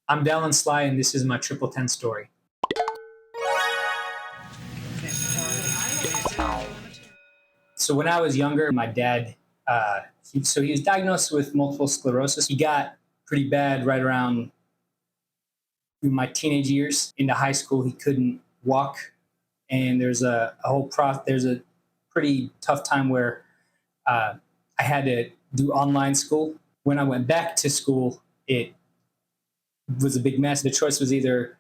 I'm Dallin Sly, and this is my TripleTen story. So when I was younger, my dad, he was diagnosed with multiple sclerosis. He got pretty bad right around my teenage years. Into high school, he couldn't walk, and there's a pretty tough time where I had to do online school. When I went back to school, it was a big mess. The choice was either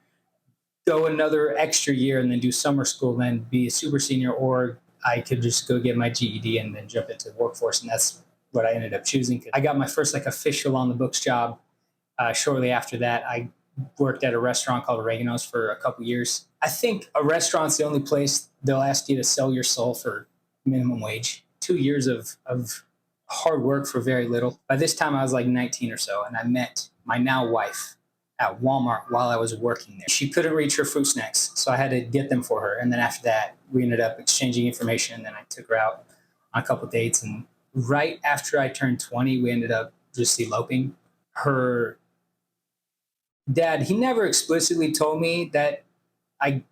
go another extra year and then do summer school, then be a super senior, or I could just go get my GED and then jump into the workforce. And that's what I ended up choosing. I got my first official on the books job. Shortly after that, I worked at a restaurant called Oregano's for a couple years. I think a restaurant's the only place they'll ask you to sell your soul for minimum wage. 2 years of hard work for very little. By this time, I was like 19 or so, and I met my now wife at Walmart while I was working there. She couldn't reach her fruit snacks, so I had to get them for her. And then after that, we ended up exchanging information. And then I took her out on a couple of dates. And right after I turned 20, we ended up just eloping. Her dad, he never explicitly told me that I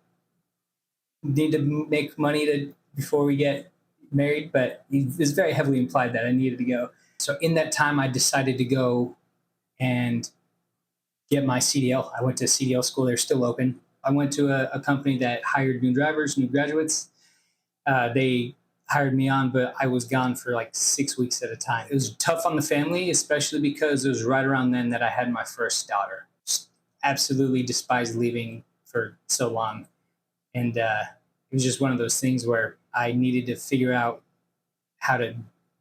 need to make money before we get married, but he was very heavily implied that I needed to go. So in that time, I decided to go and get my CDL. I went to CDL school. They're still open. I went to a company that hired new drivers, new graduates. They hired me on, but I was gone for like 6 weeks at a time. It was tough on the family, especially because it was right around then that I had my first daughter. Just absolutely despised leaving for so long. And it was just one of those things where I needed to figure out how to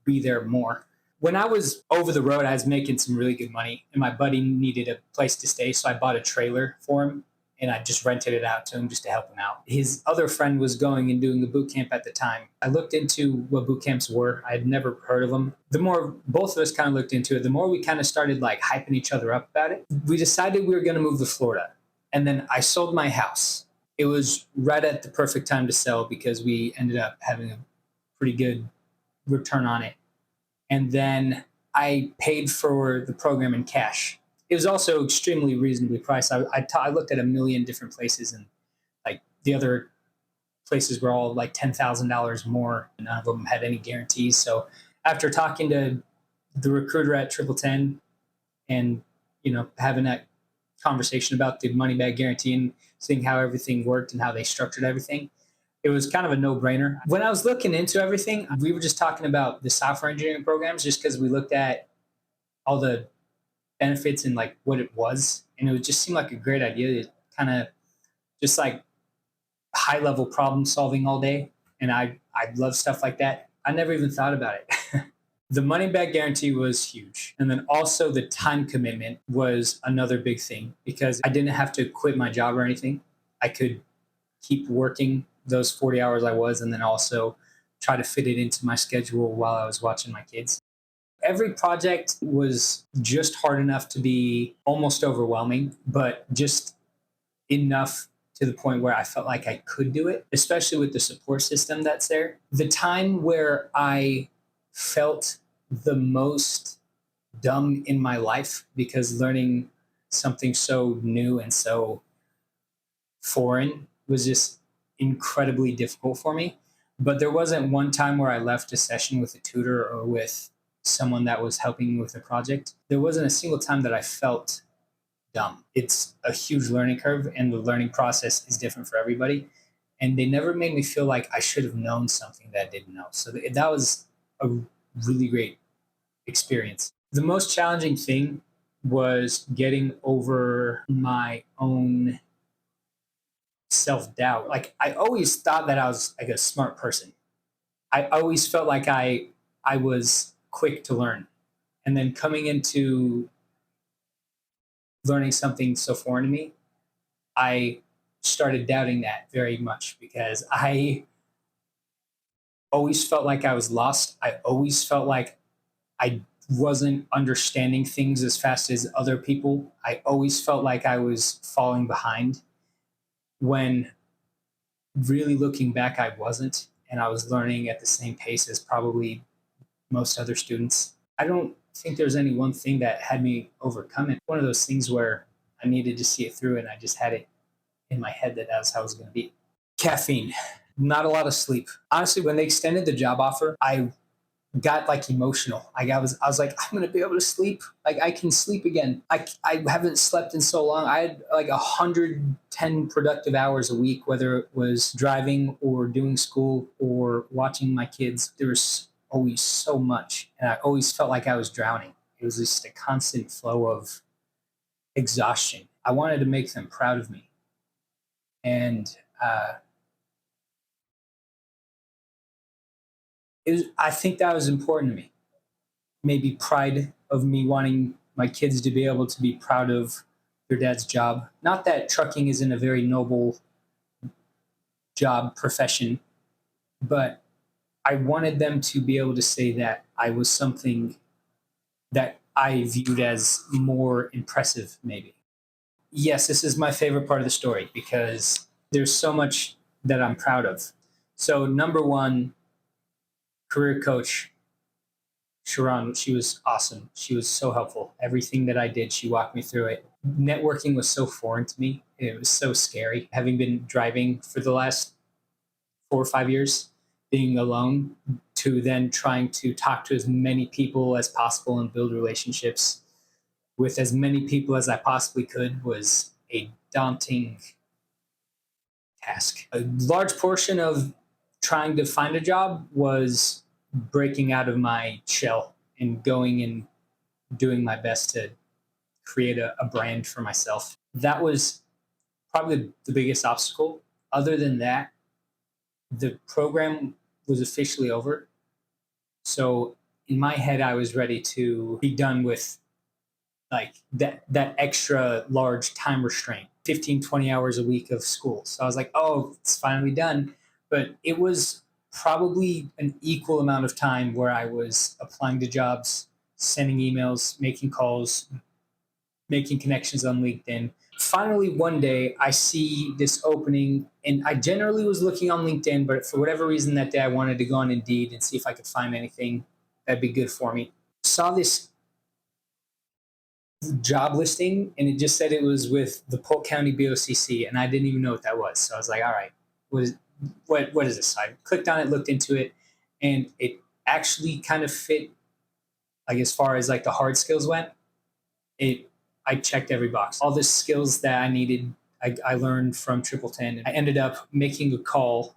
be there more. When I was over the road, I was making some really good money, and my buddy needed a place to stay. So I bought a trailer for him, and I just rented it out to him just to help him out. His other friend was going and doing a boot camp at the time. I looked into what boot camps were. I had never heard of them. The more both of us kind of looked into it, the more we kind of started hyping each other up about it. We decided we were going to move to Florida, and then I sold my house. It was right at the perfect time to sell because we ended up having a pretty good return on it. And then I paid for the program in cash. It was also extremely reasonably priced. I looked at a million different places, and the other places were all $10,000 more. And none of them had any guarantees. So after talking to the recruiter at TripleTen and having that conversation about the money back guarantee and seeing how everything worked and how they structured everything, it was kind of a no-brainer. When I was looking into everything, we were just talking about the software engineering programs just because we looked at all the benefits and what it was. And it would just seem like a great idea to kind of just high-level problem solving all day. And I love stuff like that. I never even thought about it. The money back guarantee was huge. And then also the time commitment was another big thing because I didn't have to quit my job or anything. I could keep working those 40 hours I was, and then also try to fit it into my schedule while I was watching my kids. Every project was just hard enough to be almost overwhelming, but just enough to the point where I felt like I could do it, especially with the support system that's there. The time where I felt the most dumb in my life because learning something so new and so foreign was just incredibly difficult for me. But there wasn't one time where I left a session with a tutor or with someone that was helping me with a project. There wasn't a single time that I felt dumb. It's a huge learning curve, and the learning process is different for everybody. And they never made me feel like I should have known something that I didn't know. So that was a really great experience. The most challenging thing was getting over my own self-doubt. I always thought that I was a smart person. I always felt like I was quick to learn. And then coming into learning something so foreign to me, I started doubting that very much because I always felt like I was lost. I always felt like I wasn't understanding things as fast as other people. I always felt like I was falling behind when really looking back, I wasn't. And I was learning at the same pace as probably most other students. I don't think there's any one thing that had me overcome it. One of those things where I needed to see it through, and I just had it in my head that that's how it was going to be. Caffeine, not a lot of sleep. Honestly, when they extended the job offer, I got like emotional. Like I was like, I'm gonna be able to sleep. Like I can sleep again. I haven't slept in so long. I had like 110 productive hours a week, whether it was driving or doing school or watching my kids. There was always so much, and I always felt like I was drowning. It was just a constant flow of exhaustion. I wanted to make them proud of me, and I think that was important to me. Maybe pride of me wanting my kids to be able to be proud of their dad's job. Not that trucking isn't a very noble job profession, but I wanted them to be able to say that I was something that I viewed as more impressive, maybe. Yes, this is my favorite part of the story because there's so much that I'm proud of. So, number one, career coach Sharon, she was awesome. She was so helpful. Everything that I did, she walked me through it. Networking was so foreign to me. It was so scary. Having been driving for the last 4 or 5 years, being alone, to then trying to talk to as many people as possible and build relationships with as many people as I possibly could was a daunting task. A large portion of trying to find a job was breaking out of my shell and going and doing my best to create a brand for myself. That was probably the biggest obstacle. Other than that, the program was officially over. So in my head, I was ready to be done with like that extra large time restraint, 15, 20 hours a week of school. So I was like, oh, it's finally done. But it was probably an equal amount of time where I was applying to jobs, sending emails, making calls, making connections on LinkedIn. Finally, one day I see this opening, and I generally was looking on LinkedIn, but for whatever reason that day I wanted to go on Indeed and see if I could find anything that'd be good for me. Saw this job listing, and it just said it was with the Polk County BOCC, and I didn't even know what that was. So I was like, all right, what is this? So I clicked on it, looked into it, and it actually kind of fit, like as far as like the hard skills went. It I checked every box. All the skills that I needed, I learned from TripleTen. I ended up making a call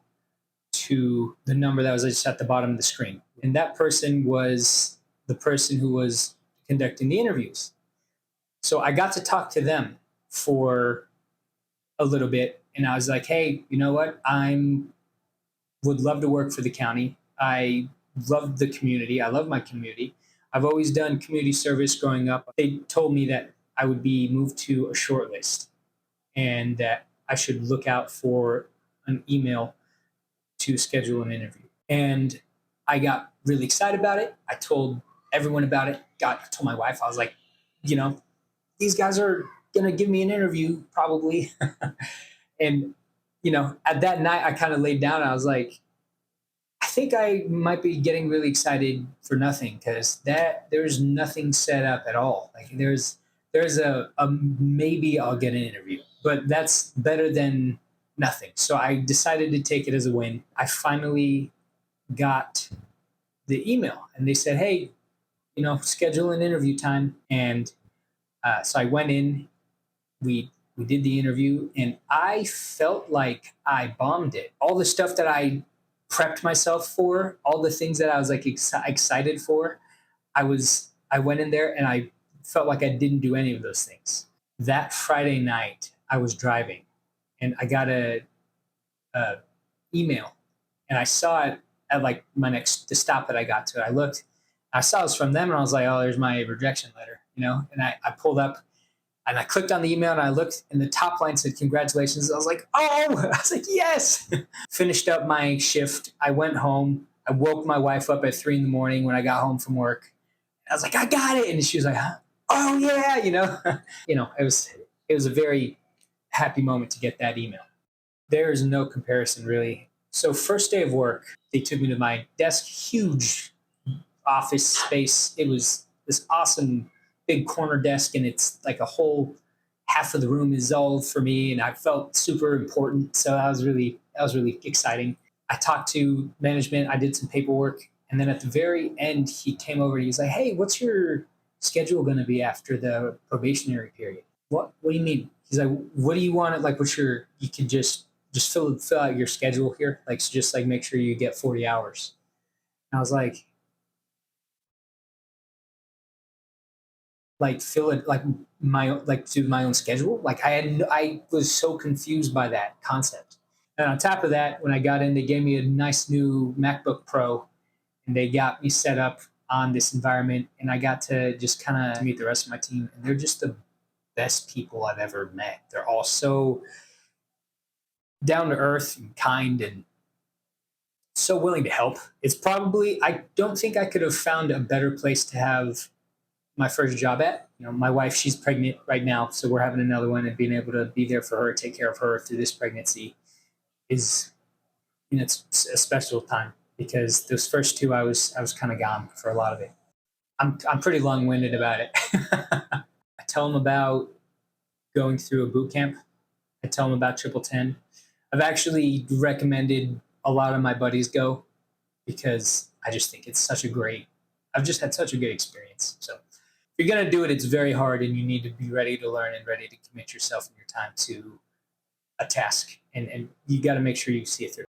to the number that was just at the bottom of the screen. And that person was the person who was conducting the interviews. So I got to talk to them for a little bit. And I was like, hey, you know what? Would love to work for the county. I love the community. I love my community. I've always done community service growing up. They told me that I would be moved to a short list and that I should look out for an email to schedule an interview. And I got really excited about it. I told everyone about it. I told my wife, I was like, you know, these guys are going to give me an interview probably. And, at that night, I kind of laid down. And I was like, I think I might be getting really excited for nothing because there's nothing set up at all. Like there's a maybe I'll get an interview, but that's better than nothing. So I decided to take it as a win. I finally got the email and they said, hey, schedule an interview time. And so I went in, we did the interview, and I felt like I bombed it. All the stuff that I prepped myself for, all the things that I was like excited for, I went in there and I felt like I didn't do any of those things. That Friday night, I was driving, and I got a email, and I saw it at like the stop that I got to. I looked, I saw it was from them, and I was like, oh, there's my rejection letter, And I pulled up, and I clicked on the email, and I looked, and the top line said, congratulations. I was like, oh, I was like, yes. Finished up my shift. I went home. I woke my wife up at 3 a.m. when I got home from work. I was like, I got it. And she was like, huh? Oh yeah. It was a very happy moment to get that email. There is no comparison really. So first day of work, they took me to my desk, huge office space. It was this awesome big corner desk, and it's like a whole half of the room is all for me, and I felt super important. So that was really exciting. I talked to management. I did some paperwork, and then at the very end, he came over and he was like, "Hey, what's your schedule going to be after the probationary period?" What do you mean? He's like, "What do you want? Like, what's your? You can just fill out your schedule here. Like, so just like make sure you get 40 hours." And I was like fill it like do my own schedule. Like I was so confused by that concept. And on top of that, when I got in, they gave me a nice new MacBook Pro, and they got me set up on this environment, and I got to just kind of meet the rest of my team, and they're just the best people I've ever met. They're all so down to earth and kind and so willing to help. It's probably I don't think I could have found a better place to have my first job at. My wife, she's pregnant right now, so we're having another one, and being able to be there for her, take care of her through this pregnancy is, it's a special time because those first two, I was kind of gone for a lot of it. I'm pretty long winded about it. I tell them about going through a boot camp. I tell them about TripleTen. I've actually recommended a lot of my buddies go because I just think it's such a great. I've just had such a good experience. So if you're going to do it, it's very hard, and you need to be ready to learn and ready to commit yourself and your time to a task. And you got to make sure you see it through.